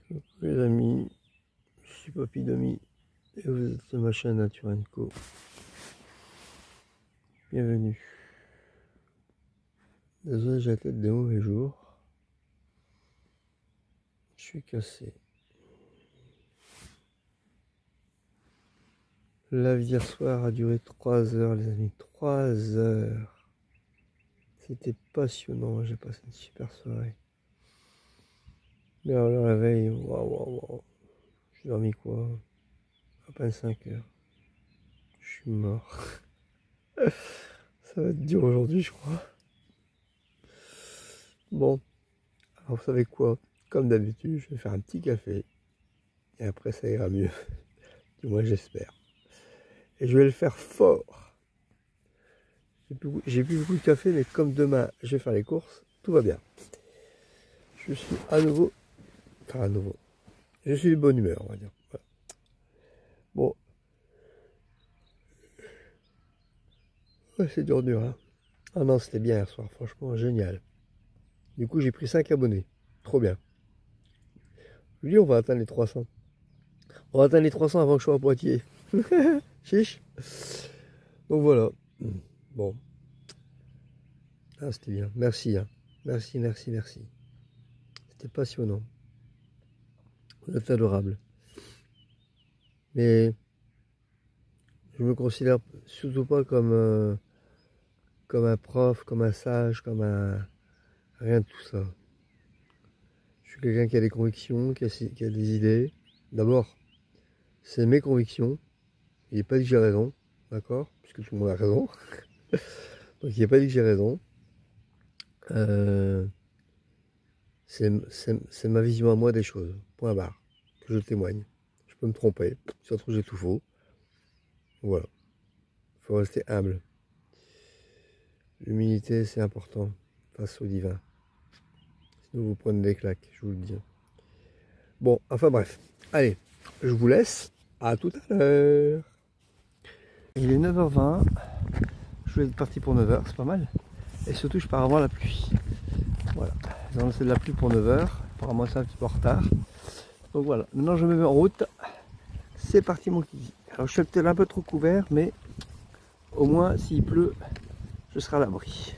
Coucou les amis, je suis Papy Domi et vous êtes sur ma chaîne Nature & Co. Bienvenue. Désolé, j'ai la tête des mauvais jours. Je suis cassé. La vie hier soir a duré 3 heures les amis, 3 heures. C'était passionnant, j'ai passé une super soirée. Mais alors le réveil, waouh. J'ai dormi quoi? À peine 5 heures. Je suis mort. Ça va être dur aujourd'hui je crois. Bon, alors vous savez quoi? Comme d'habitude, je vais faire un petit café. Et après ça ira mieux. Du moins j'espère. Et je vais le faire fort. J'ai plus beaucoup de café, mais comme demain je vais faire les courses, tout va bien. Je suis à nouveau, je suis de bonne humeur, on va dire. Voilà. Bon. Ouais, c'est dur, hein. Ah non, c'était bien hier soir, franchement, génial. Du coup, j'ai pris 5 abonnés. Trop bien. Je dis, on va atteindre les 300. On va atteindre les 300 avant que je sois à Poitiers. Chiche. Donc voilà. Bon. Ah, c'était bien. Merci. Hein. Merci. C'était passionnant. Vous êtes adorable. Mais je me considère surtout pas comme un prof, comme un sage, comme un... Rien de tout ça. Je suis quelqu'un qui a des convictions, qui a des idées. D'abord, c'est mes convictions. Il n'est pas dit que j'ai raison, d'accord? Puisque tout le monde a raison. Donc il n'est pas dit que j'ai raison. C'est ma vision à moi des choses. Point barre. Que je témoigne. Je peux me tromper. Si ça se trouve j'ai tout faux. Voilà. Il faut rester humble. L'humilité c'est important face au divin. Sinon vous prenez des claques, je vous le dis. Bon, enfin bref. Allez, je vous laisse. À tout à l'heure. Il est 9h20. Je voulais être parti pour 9h, c'est pas mal. Et surtout, je pars avant la pluie. Voilà. Ils ont annoncé de la pluie pour 9h. Apparemment, c'est un petit peu en retard. Donc voilà. Maintenant, je me mets en route. C'est parti, mon kiki. Alors, je suis peut-être un peu trop couvert, mais au moins, s'il pleut, je serai à l'abri.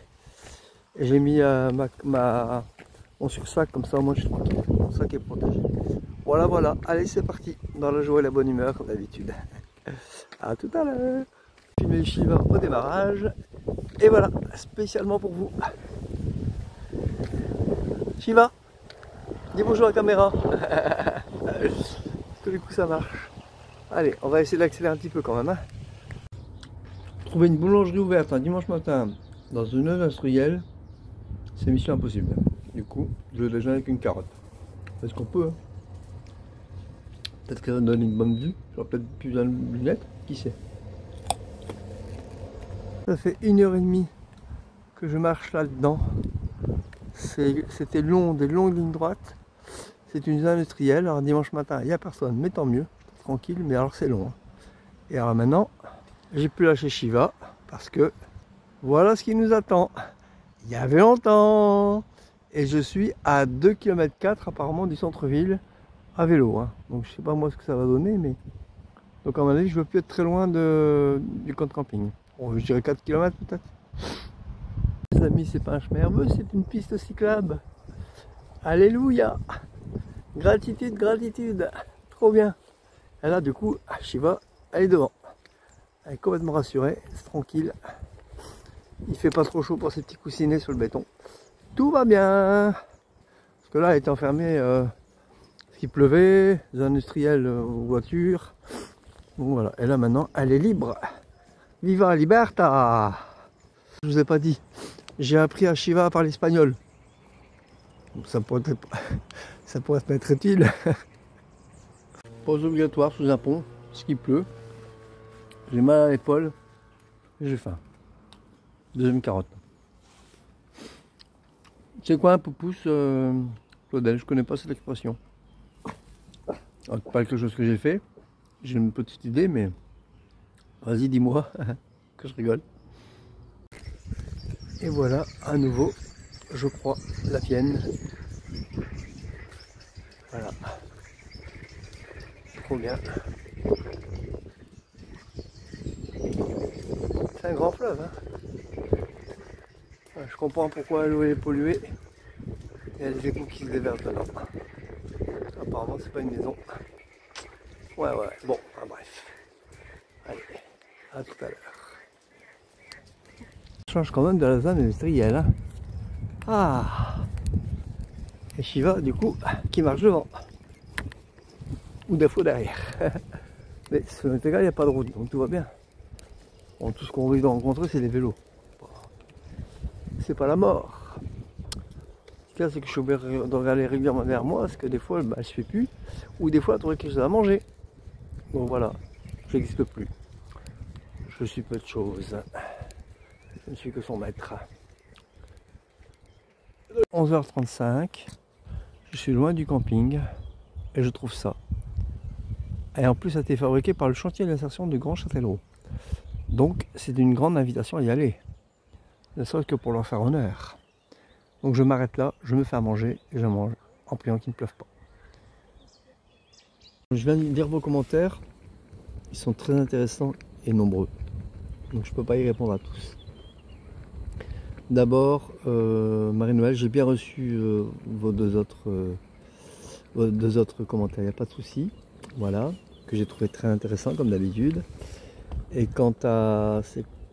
Et j'ai mis mon sursac, comme ça, au moins, je suis tranquille. Mon sac est protégé. Voilà. Allez, c'est parti. Dans la joie et la bonne humeur, comme d'habitude. À tout à l'heure. Je mets Shiva au démarrage. Et voilà, spécialement pour vous. Shiva, dis bonjour à la caméra. Parce que du coup ça marche. Allez, on va essayer d'accélérer un petit peu quand même. Hein. Trouver une boulangerie ouverte un dimanche matin dans une œuvre industrielle, c'est mission impossible. Du coup, je vais déjeuner avec une carotte. Est-ce qu'on peut? Hein. Peut-être qu'elle va me donner une bonne vue. J'aurai peut-être plus besoin de lunettes. Qui sait? Ça fait 1h30 que je marche là-dedans. C'était long, des longues lignes droites. C'est une usine industrielle. Alors dimanche matin, il n'y a personne, mais tant mieux. Tranquille, mais alors c'est long. Hein. Et alors maintenant, j'ai pu lâcher Shiva parce que voilà ce qui nous attend. Il y avait longtemps. Et je suis à 2,4 km apparemment du centre-ville à vélo. Hein. Donc je sais pas moi ce que ça va donner, mais... Donc à mon avis, je ne veux plus être très loin du camp de camping. Bon, je dirais 4 km peut-être. Les amis, c'est pas un chemin herbeux, c'est une piste cyclable. Alléluia. Gratitude. Trop bien. Et là, du coup, Shiva, elle est devant. Elle est complètement rassurée, c'est tranquille. Il fait pas trop chaud pour ses petits coussinets sur le béton. Tout va bien. Parce que là, elle était enfermée, parce qu'il pleuvait, les industriels aux voitures. Donc voilà. Et là, maintenant, elle est libre. Viva la libertà! Je vous ai pas dit, j'ai appris à Shiva à parler espagnol. Ça pourrait être utile. Pause obligatoire sous un pont, parce qu'il pleut. J'ai mal à l'épaule et j'ai faim. Deuxième carotte. C'est quoi un poupousse, Claudel? Je connais pas cette expression. Alors, pas quelque chose que j'ai fait. J'ai une petite idée, mais vas-y, dis-moi que je rigole. Et voilà, à nouveau, je crois, la Vienne. Voilà. trop bien. C'est un grand fleuve, hein. Je comprends pourquoi l'eau est polluée. Il y a des égouts qui se déversent dedans. Apparemment c'est pas une maison. Ouais, bon, bref. Allez, à tout à l'heure. Ça change quand même de la zone industrielle, hein. Ah. Et Shiva, du coup, qui marche devant. Ou des fois derrière. Mais ce n'est égal, il n'y a pas de route, donc tout va bien. Bon, tout ce qu'on risque de rencontrer, c'est des vélos. C'est pas la mort. Ce qu'il y a, c'est que je suis obligé de regarder régulièrement derrière moi, parce que des fois, elle se fait plus. Ou des fois, elle trouve quelque chose à manger. Donc voilà, je n'existe plus. Je suis peu de choses. Je ne suis que son maître. 11h35. Je suis loin du camping. Et je trouve ça. Et en plus, ça a été fabriqué par le chantier d'insertion du Grand Châtellerault. Donc, c'est une grande invitation à y aller. Ne serait-ce que pour leur faire honneur. Donc, je m'arrête là, je me fais à manger et je mange en priant qu'il ne pleuve pas. Je viens de lire vos commentaires. Ils sont très intéressants et nombreux. Donc, je ne peux pas y répondre à tous. D'abord, Marie-Noël, j'ai bien reçu vos deux autres commentaires. Il n'y a pas de souci. Voilà, que j'ai trouvé très intéressant comme d'habitude. Et quant à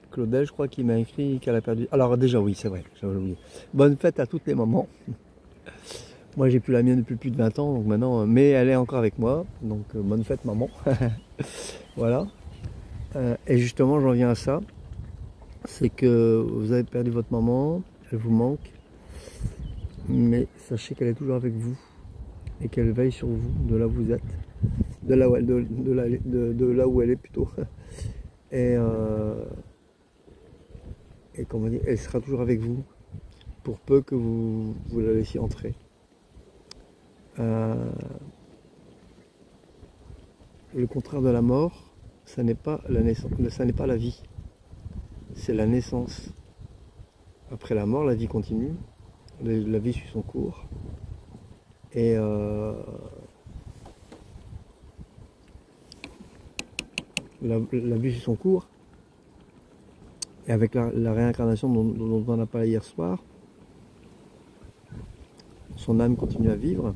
Claudel, je crois qu'il m'a écrit qu'elle a perdu. Alors déjà oui, c'est vrai, j'avais oublié. Bonne fête à toutes les mamans. Moi j'ai plus la mienne depuis plus de 20 ans, donc maintenant, mais elle est encore avec moi, donc bonne fête maman. Voilà. Et justement j'en viens à ça. C'est que vous avez perdu votre maman, elle vous manque, mais sachez qu'elle est toujours avec vous et qu'elle veille sur vous, de là où vous êtes. De là où elle est plutôt. Et comment dire, elle sera toujours avec vous pour peu que vous la laissiez entrer. Le contraire de la mort, ça n'est pas la naissance, ça n'est pas la vie, c'est la naissance. Après la mort, la vie continue, la vie suit son cours. Et la vie suit son cours. Et avec la réincarnation dont on a parlé hier soir, son âme continue à vivre.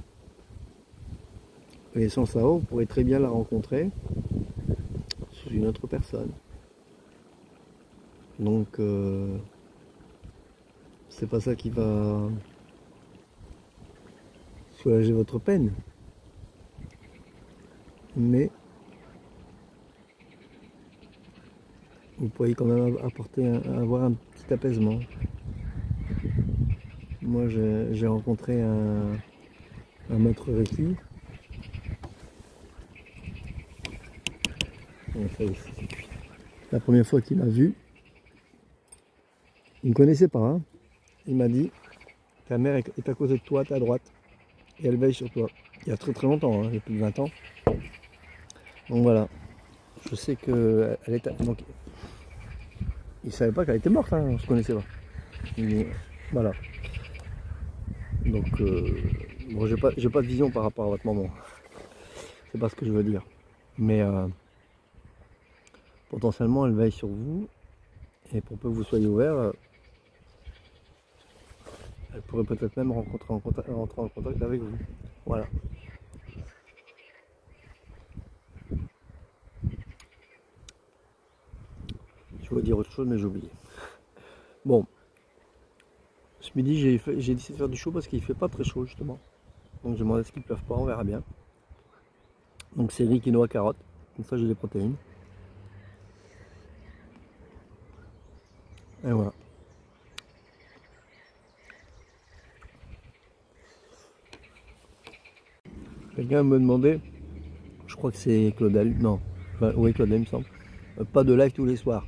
Et sans ça, on pourrait très bien la rencontrer sous une autre personne. Donc, c'est pas ça qui va soulager votre peine. Mais vous pourriez quand même avoir un petit apaisement. Moi, j'ai rencontré un maître Reiki. La première fois qu'il m'a vu, il ne me connaissait pas. Hein. Il m'a dit, ta mère est à côté de toi, t'es à droite, et elle veille sur toi. Il y a très très longtemps, hein, il y a plus de 20 ans. Donc voilà, je sais que elle est. Donc, il savait pas qu'elle était morte, hein, on se connaissait pas. Mais, voilà. Donc, bon, j'ai pas de vision par rapport à votre maman. C'est pas ce que je veux dire. Mais potentiellement, elle veille sur vous. Et pour peu que vous soyez ouvert, elle pourrait peut-être même rentrer en contact avec vous. Voilà. Je voulais dire autre chose, mais j'ai oublié. Bon. Ce midi, j'ai décidé de faire du chaud parce qu'il ne fait pas très chaud, justement. Donc, je me demandais ce qu'il ne pleuve pas, on verra bien. Donc, c'est riz, quinoa, carottes. Comme ça, j'ai des protéines. Et voilà. Quelqu'un me demandait, je crois que c'est Claudel, non, enfin, oui Claudel il me semble, pas de live tous les soirs.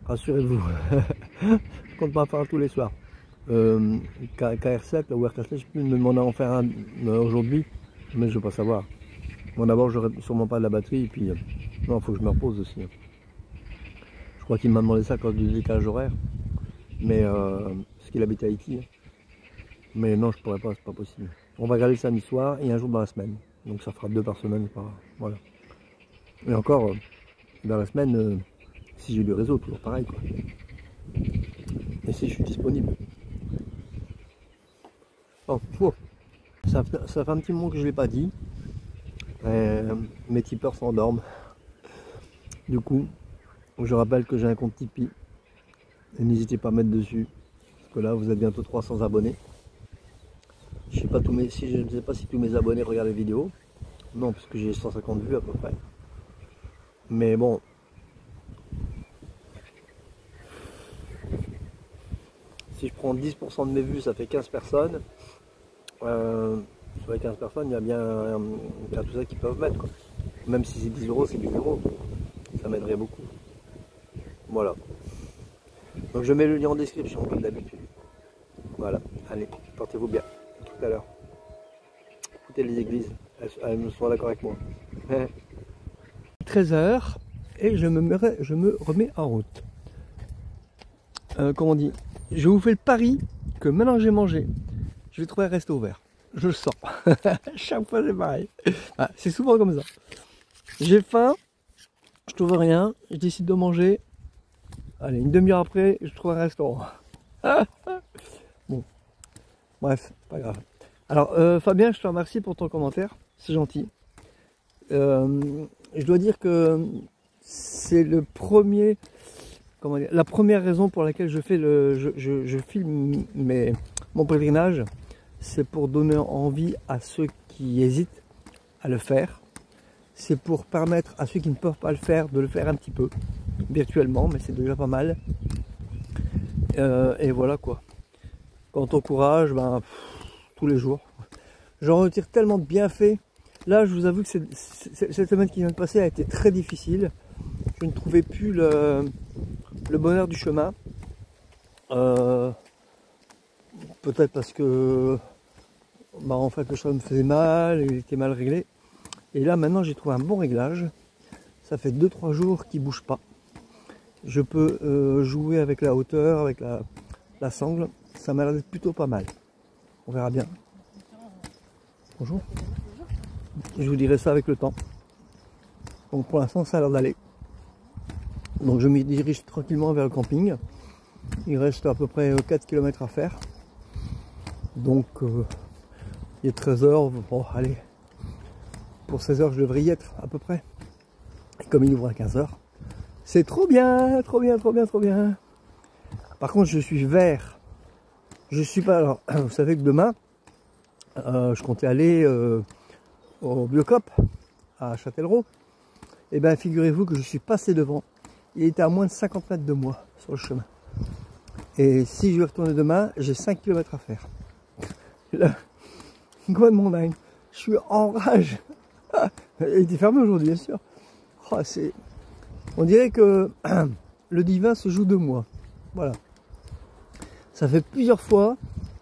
Rassurez-vous, je compte pas faire tous les soirs. KR7 ou RK7, je peux me demander en faire un aujourd'hui, mais je ne veux pas savoir. Bon, d'abord, j'aurais sûrement pas de la batterie, et puis non, il faut que je me repose aussi. Je crois qu'il m'a demandé ça à cause du décalage horaire, mais parce qu'il habite à Haïti. Mais non, je pourrais pas, c'est pas possible. On va regarder le samedi soir et un jour dans la semaine. Donc ça fera 2 par semaine. Voilà. Et encore, dans la semaine, si j'ai du réseau, toujours pareil, quoi. Et si je suis disponible. Oh, oh. Ça fait un petit moment que je ne l'ai pas dit. Mes tipeurs s'endorment. Du coup, je rappelle que j'ai un compte Tipeee. Et n'hésitez pas à mettre dessus. Parce que là, vous êtes bientôt 300 abonnés. Je ne sais pas si tous mes abonnés regardent les vidéos. Non, parce que j'ai 150 vues à peu près. Mais bon. Si je prends 10% de mes vues, ça fait 15 personnes. Sur les 15 personnes, il y a bien tout ça qui peuvent mettre, quoi. Même si c'est 10 euros, c'est 10 euros. Ça m'aiderait beaucoup. Voilà. Donc je mets le lien en description comme d'habitude. Voilà. Allez, portez-vous bien. À tout à l'heure. Écoutez les églises. Elles me sont d'accord avec moi. 13 h et je me remets en route. Comment on dit? Je vous fais le pari que maintenant que j'ai mangé, je vais trouver un resto ouvert. Je le sens. Chaque fois c'est pareil. Ah, c'est souvent comme ça. J'ai faim, je trouve rien, je décide de manger. Allez, une demi-heure après, je trouve un restaurant. Bon, bref, pas grave. Alors Fabien, je te remercie pour ton commentaire, c'est gentil. Je dois dire que c'est le premier, comment dire, la première raison pour laquelle je fais je filme mon pèlerinage, c'est pour donner envie à ceux qui hésitent à le faire. C'est pour permettre à ceux qui ne peuvent pas le faire de le faire un petit peu, virtuellement, mais c'est déjà pas mal. Et voilà quoi. Quant au courage, ben, tous les jours. J'en retire tellement de bienfaits. Là, je vous avoue que cette semaine qui vient de passer a été très difficile. Je ne trouvais plus le bonheur du chemin. Peut-être parce que bah, en fait le chemin me faisait mal, il était mal réglé. Et là maintenant j'ai trouvé un bon réglage. Ça fait 2-3 jours qu'il ne bouge pas. Je peux jouer avec la hauteur, avec la sangle. Ça m'a l'air d'être plutôt pas mal. On verra bien. Bonjour. Je vous dirai ça avec le temps. Donc pour l'instant ça a l'air d'aller. Donc je me dirige tranquillement vers le camping. Il reste à peu près 4 km à faire. Donc il est 13 h. Bon allez. Pour 16 h je devrais y être à peu près. Et comme il ouvre à 15 h. C'est trop bien, trop bien, trop bien, trop bien. Par contre je suis vert. Je suis pas. Alors vous savez que demain je comptais aller au Biocop à Châtellerault. Et bien figurez-vous que je suis passé devant. Il était à moins de 50 mètres de moi sur le chemin. Et si je vais retourner demain, j'ai 5 km à faire. Là, complètement dingue. Je suis en rage. Il était fermé aujourd'hui, bien sûr. Oh, on dirait que le divin se joue de moi. Voilà. Ça fait plusieurs fois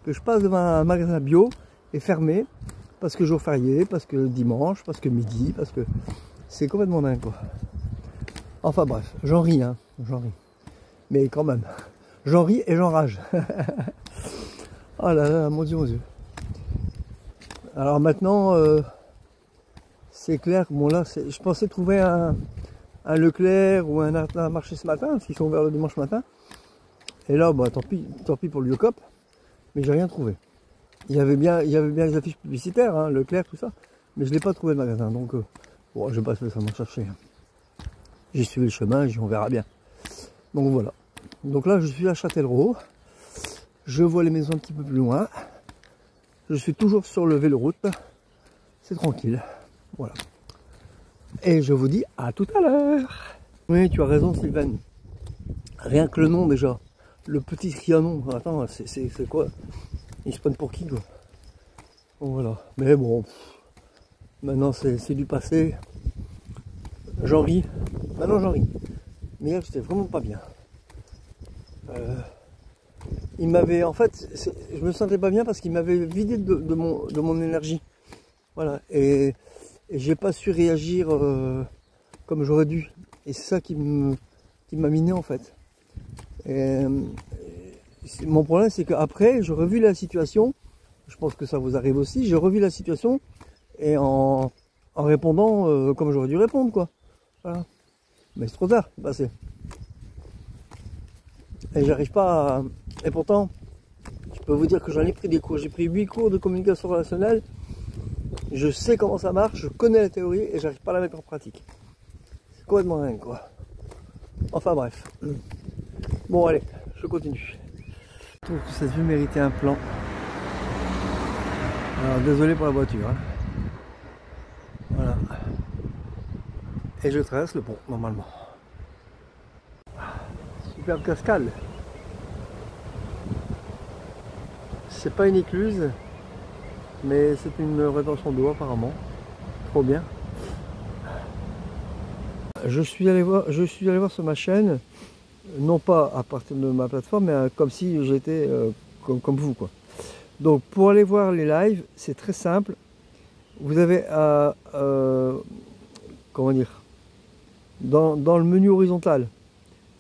que je passe devant un magasin bio et fermé. Parce que jour férié, parce que dimanche, parce que midi, parce que c'est complètement dingue quoi. Enfin bref, j'en ris, hein, j'en ris. Mais quand même, j'en ris et j'en rage. Oh là là, mon Dieu, mon Dieu. Alors maintenant, c'est clair que bon là, je pensais trouver un Leclerc ou un marché ce matin, parce qu'ils sont ouverts le dimanche matin. Et là, bah, tant pis pour le Biocop, mais j'ai rien trouvé. Il y avait bien les affiches publicitaires, hein, Leclerc, tout ça, mais je ne l'ai pas trouvé le magasin, donc bon, je vais pas spécialement chercher. J'ai suivi le chemin, on verra bien. Donc voilà. Donc là, je suis à Châtellerault. Je vois les maisons un petit peu plus loin. Je suis toujours sur le véloroute. C'est tranquille. Voilà. Et je vous dis à tout à l'heure. Oui, tu as raison, Sylvain. Rien que le nom déjà. Le petit Trianon. Attends, c'est quoi? Ils se prennent pour qui quoi? Bon, voilà. Mais bon, maintenant c'est du passé. J'en ris. Maintenant j'en ris. Mais hier j'étais vraiment pas bien. Il m'avait, en fait, je me sentais pas bien parce qu'il m'avait vidé de mon énergie. Voilà. Et j'ai pas su réagir comme j'aurais dû. Et c'est ça qui m'a miné en fait. Et, mon problème c'est qu'après j'ai revu la situation. Je pense que ça vous arrive aussi. J'ai revu la situation et en répondant comme j'aurais dû répondre quoi. pas là. Mais c'est trop tard, c'est passé. Et j'arrive pas à... Et pourtant, je peux vous dire que j'en ai pris des cours. J'ai pris 8 cours de communication relationnelle. Je sais comment ça marche, je connais la théorie et j'arrive pas à la mettre en pratique. C'est complètement dingue quoi. Enfin bref. Bon allez, je continue. Je trouve que cette vue méritait un plan. Alors désolé pour la voiture. Hein. Voilà. Et je traverse le pont normalement. Superbe cascade. C'est pas une écluse, mais c'est une rétention d'eau apparemment. Trop bien. Je suis allé voir sur ma chaîne, non pas à partir de ma plateforme, mais comme si j'étais comme vous quoi. Donc pour aller voir les lives, c'est très simple. Vous avez comment dire, dans le menu horizontal,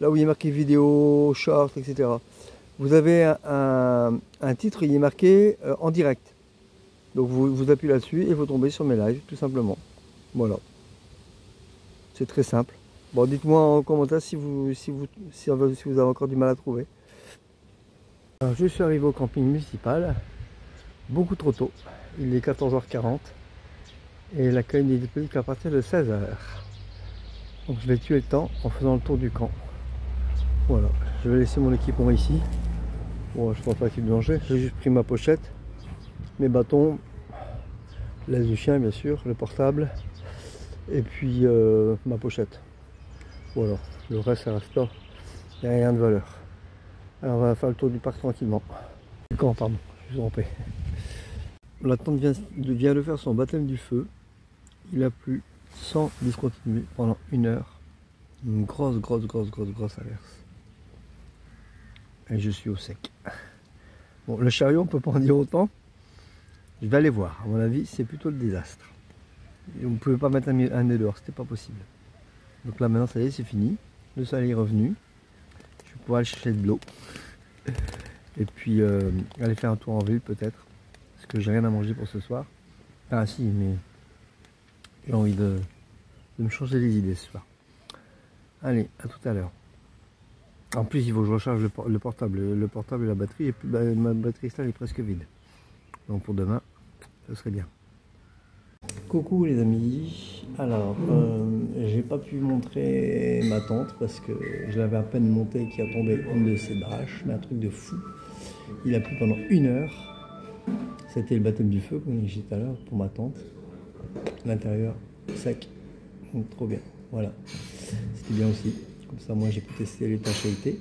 là où il est marqué vidéo, short, etc. Vous avez un titre, il est marqué en direct. Donc vous appuyez là-dessus et vous tombez sur mes lives, tout simplement. Voilà. C'est très simple. Bon, dites-moi en commentaire si vous avez encore du mal à trouver. Alors, je suis arrivé au camping municipal, beaucoup trop tôt. Il est 14h40 et l'accueil n'est disponible qu'à partir de 16h. Donc je vais tuer le temps en faisant le tour du camp. Voilà, je vais laisser mon équipement ici. Bon, je pense pas qu'il y ait de danger. J'ai juste pris ma pochette, mes bâtons, l'aise du chien bien sûr, le portable et puis ma pochette. Voilà, le reste ça reste là, il n'y a rien de valeur. Alors on va faire le tour du parc tranquillement. Du camp, pardon, je suis trompé. La tante vient de faire son baptême du feu. Il a plu sans discontinuer pendant 1 heure. Une grosse averse. Et je suis au sec. Bon, le chariot, on peut pas en dire autant. Je vais aller voir. À mon avis, c'est plutôt le désastre. Et on ne pouvait pas mettre un nez dehors, c'était pas possible. Donc là, maintenant, ça y est, c'est fini. Le soleil est revenu. Je vais pouvoir aller chercher de l'eau. Et puis, aller faire un tour en ville, peut-être. Parce que j'ai rien à manger pour ce soir. Ah, si, mais j'ai envie de me changer les idées ce soir. Allez, à tout à l'heure. En plus, il faut que je recharge le portable. Le portable et la batterie. Et puis, bah, ma batterie là, elle est presque vide. Donc pour demain, ce serait bien. Coucou les amis. Alors, j'ai pas pu montrer ma tente parce que je l'avais à peine montée qui a tombé une de ses bâches. Mais un truc de fou. Il a plu pendant 1 heure. C'était le baptême du feu, comme j'ai dit tout à l'heure, pour ma tente. L'intérieur, sec. Donc, trop bien. Voilà. C'était bien aussi. Comme ça, moi, j'ai pu tester l'étanchéité.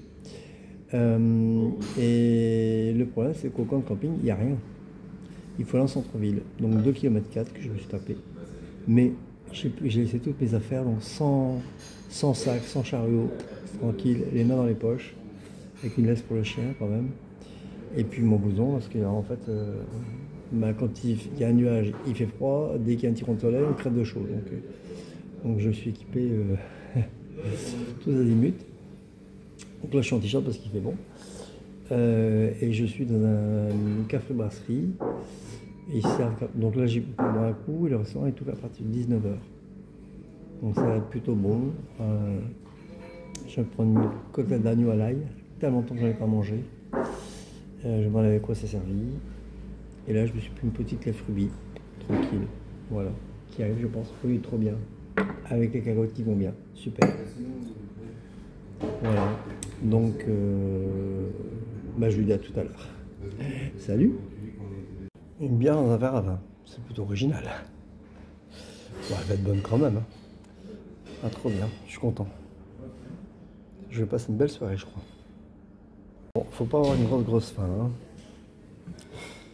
Et le problème, c'est qu'au camp de camping, il n'y a rien. Il faut aller en centre-ville. Donc 2,4 km que je me suis tapé. Mais j'ai laissé toutes mes affaires, donc sans sac, sans chariot, tranquille, les mains dans les poches, avec une laisse pour le chien quand même. Et puis mon blouson, parce que en fait, quand il y a un nuage, il fait froid. Dès qu'il y a un petit rond de soleil, on crève de chaud. Donc je suis équipé tous azimuts. Donc là je suis en t-shirt parce qu'il fait bon. Et je suis dans un café-brasserie. Donc là j'ai pu boire un coup et le restaurant est ouvert à partir de 19h. Donc ça va être plutôt bon. Je vais prendre une côtelette d'agneau à l'ail. Tellement longtemps que je n'en ai pas mangé. Je vais voir avec quoi c'est servi. Et là je me suis pris une petite lèvre rubis. Tranquille. Voilà. Qui arrive je pense. Oui, trop bien. Avec les carottes qui vont bien. Super. Voilà. Donc je lui dis à tout à l'heure. Salut. Une bière dans un verre à vin. C'est plutôt original. Bon, elle va être bonne quand même. Hein. Ah, trop bien. Je suis content. Je vais passer une belle soirée, je crois. Bon, faut pas avoir une grosse faim. Hein.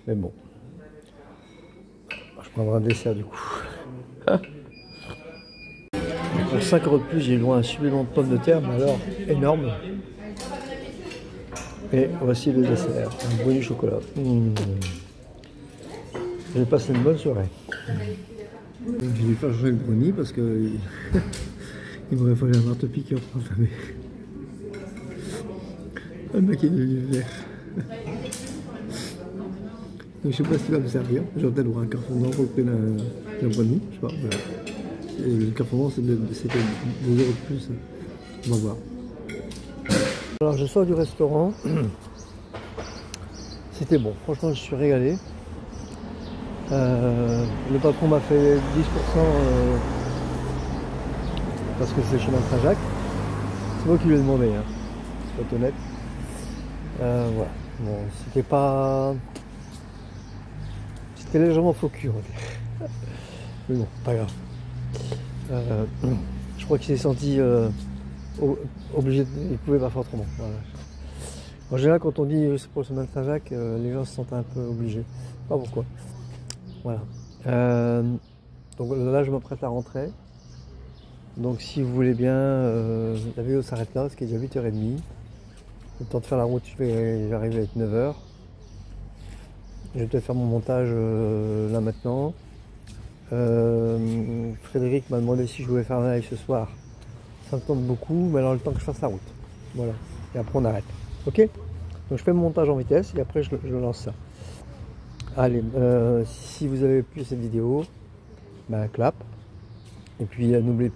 Mais bon. Je prendrai un dessert du coup. Pour 5 € de plus, j'ai eu loin un supplément de pommes de terre, mais alors énorme. Et voici le dessert, un brownie chocolat. J'ai passé une bonne soirée. Je vais faire changer le brownie parce que il m'aurait fallu un marteau-piqueur pour entamer. Un mec est devenu vert. Donc je sais pas ce qu'il va me servir. J'ai peut-être voir un carton d'or pour prendre le brownie. Je sais pas. Voilà. Et jusqu'à présent, c'était 2 € de plus. On va voir. Alors, je sors du restaurant. C'était bon. Franchement, je suis régalé. Le patron m'a fait 10% parce que c'est chemin de Saint-Jacques. C'est moi qui lui ai demandé, hein, pour être honnête. Voilà. Bon, c'était pas... C'était légèrement faux cul, on va dire. Mais bon, pas grave. Je crois qu'il s'est senti obligé, il pouvait pas faire autrement. Voilà. En général, quand on dit c'est pour le chemin de Saint-Jacques, les gens se sentent un peu obligés. Pas pourquoi. Voilà. Donc là, je m'apprête à rentrer. Donc si vous voulez bien, la vidéo s'arrête là, parce qu'il est déjà 8h30. Le temps de faire la route, j'arrive avec 9h. Je vais peut-être faire mon montage là maintenant. Frédéric m'a demandé si je voulais faire un live ce soir. Ça me tente beaucoup, mais alors le temps que je fasse la route. Voilà. Et après on arrête. Ok? Donc je fais mon montage en vitesse et après je lance ça. Allez, si vous avez plu cette vidéo, ben, clap. Et puis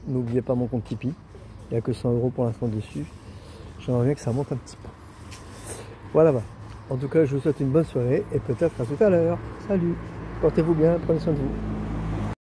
n'oubliez pas mon compte Tipeee. Il n'y a que 100 € pour l'instant dessus. J'aimerais bien que ça monte un petit peu. Voilà. En tout cas, je vous souhaite une bonne soirée et peut-être à tout à l'heure. Salut. Portez-vous bien, prenez soin de vous.